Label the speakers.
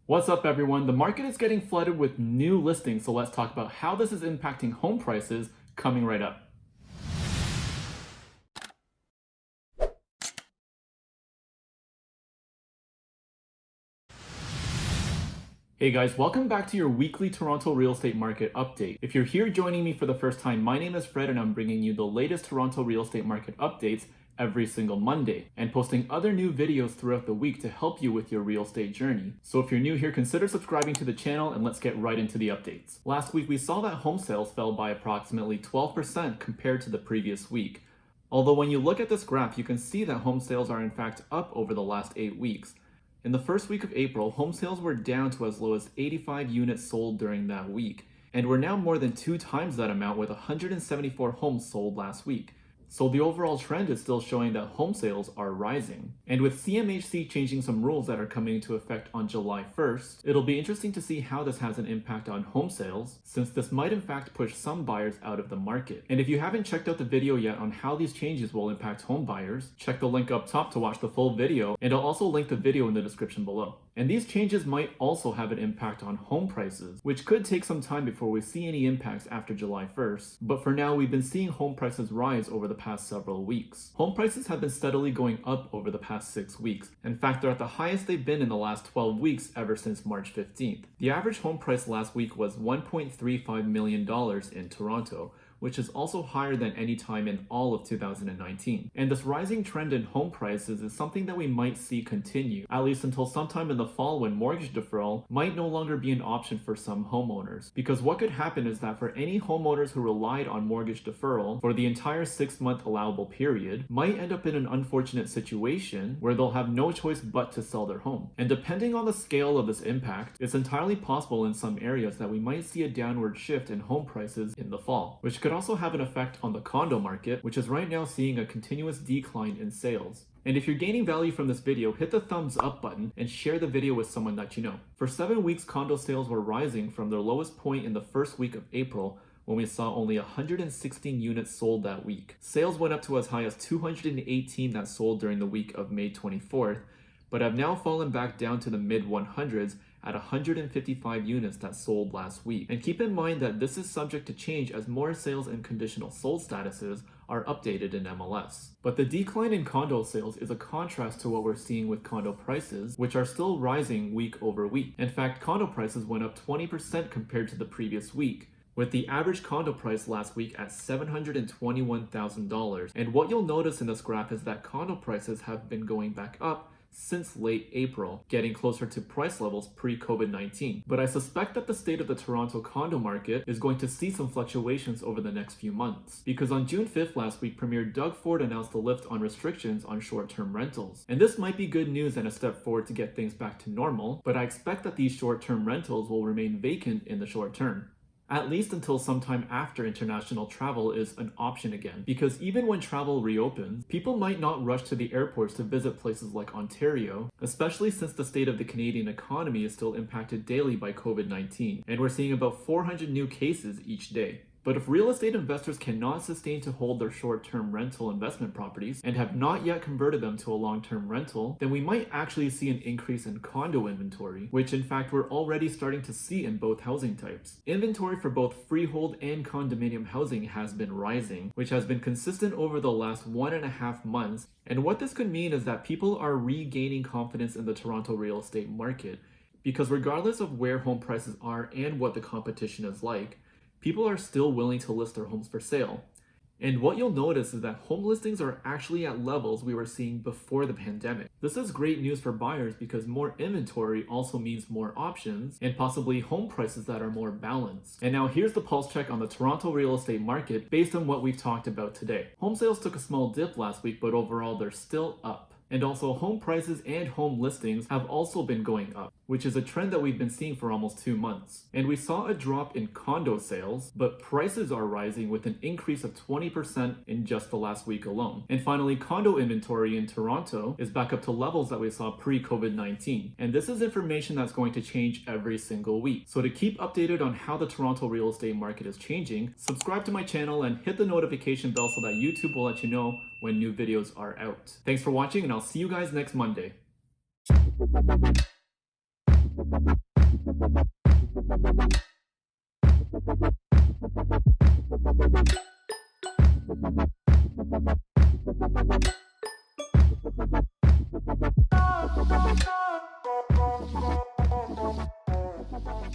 Speaker 1: What's up, everyone? The market is getting flooded with new listings, so let's talk about how this is impacting home prices coming right up. Hey guys, welcome back to your weekly Toronto real estate market update. If you're here joining me for the first time, my name is Fred and I'm bringing you the latest Toronto real estate market updates every single Monday and posting other new videos throughout the week to help you with your real estate journey. So if you're new here, consider subscribing to the channel and let's get right into the updates. Last week, we saw that home sales fell by approximately 12% compared to the previous week. Although when you look at this graph, you can see that home sales are in fact up over the last 8 weeks. In the first week of April, home sales were down to as low as 85 units sold during that week, and we're now more than 2 times that amount with 174 homes sold last week. So the overall trend is still showing that home sales are rising. And with CMHC changing some rules that are coming into effect on July 1st, it'll be interesting to see how this has an impact on home sales, since this might in fact push some buyers out of the market. And if you haven't checked out the video yet on how these changes will impact home buyers, check the link up top to watch the full video, and I'll also link the video in the description below. And these changes might also have an impact on home prices, which could take some time before we see any impacts after July 1st. But for now, we've been seeing home prices rise over the past several weeks. Home prices have been steadily going up over the past 6 weeks. In fact, they're at the highest they've been in the last 12 weeks ever since March 15th. The average home price last week was $1.35 million in Toronto, which is also higher than any time in all of 2019. And this rising trend in home prices is something that we might see continue, at least until sometime in the fall when mortgage deferral might no longer be an option for some homeowners. Because what could happen is that for any homeowners who relied on mortgage deferral for the entire 6-month allowable period, might end up in an unfortunate situation where they'll have no choice but to sell their home. And depending on the scale of this impact, it's entirely possible in some areas that we might see a downward shift in home prices in the fall, which could also have an effect on the condo market, which is right now seeing a continuous decline in sales. And if you're gaining value from this video, hit the thumbs up button and share the video with someone that you know. For 7 weeks, condo sales were rising from their lowest point in the first week of April, when we saw only 116 units sold that week. Sales went up to as high as 218 that sold during the week of May 24th, but have now fallen back down to the mid-100s at 155 units that sold last week. And keep in mind that this is subject to change as more sales and conditional sold statuses are updated in MLS. But the decline in condo sales is a contrast to what we're seeing with condo prices, which are still rising week over week. In fact, condo prices went up 20% compared to the previous week, with the average condo price last week at $721,000. And what you'll notice in this graph is that condo prices have been going back up since late April, getting closer to price levels pre-COVID-19. But I suspect that the state of the Toronto condo market is going to see some fluctuations over the next few months, because on June 5th last week, Premier Doug Ford announced the lift on restrictions on short-term rentals. And this might be good news and a step forward to get things back to normal, but I expect that these short-term rentals will remain vacant in the short term, at least until sometime after international travel is an option again. Because even when travel reopens, people might not rush to the airports to visit places like Ontario, especially since the state of the Canadian economy is still impacted daily by COVID-19, and we're seeing about 400 new cases each day. But if real estate investors cannot sustain to hold their short-term rental investment properties and have not yet converted them to a long-term rental, then we might actually see an increase in condo inventory, which in fact we're already starting to see in both housing types. Inventory for both freehold and condominium housing has been rising, which has been consistent over the last 1.5 months. And what this could mean is that people are regaining confidence in the Toronto real estate market, because regardless of where home prices are and what the competition is like, people are still willing to list their homes for sale. And what you'll notice is that home listings are actually at levels we were seeing before the pandemic. This is great news for buyers because more inventory also means more options and possibly home prices that are more balanced. And now here's the pulse check on the Toronto real estate market based on what we've talked about today. Home sales took a small dip last week, but overall they're still up. And also home prices and home listings have also been going up, which is a trend that we've been seeing for almost 2 months. And we saw a drop in condo sales, but prices are rising with an increase of 20% in just the last week alone. And finally, condo inventory in Toronto is back up to levels that we saw pre-COVID-19. And this is information that's going to change every single week. So to keep updated on how the Toronto real estate market is changing, subscribe to my channel and hit the notification bell so that YouTube will let you know when new videos are out. Thanks for watching, and I'll see you guys next Monday.
Speaker 2: you.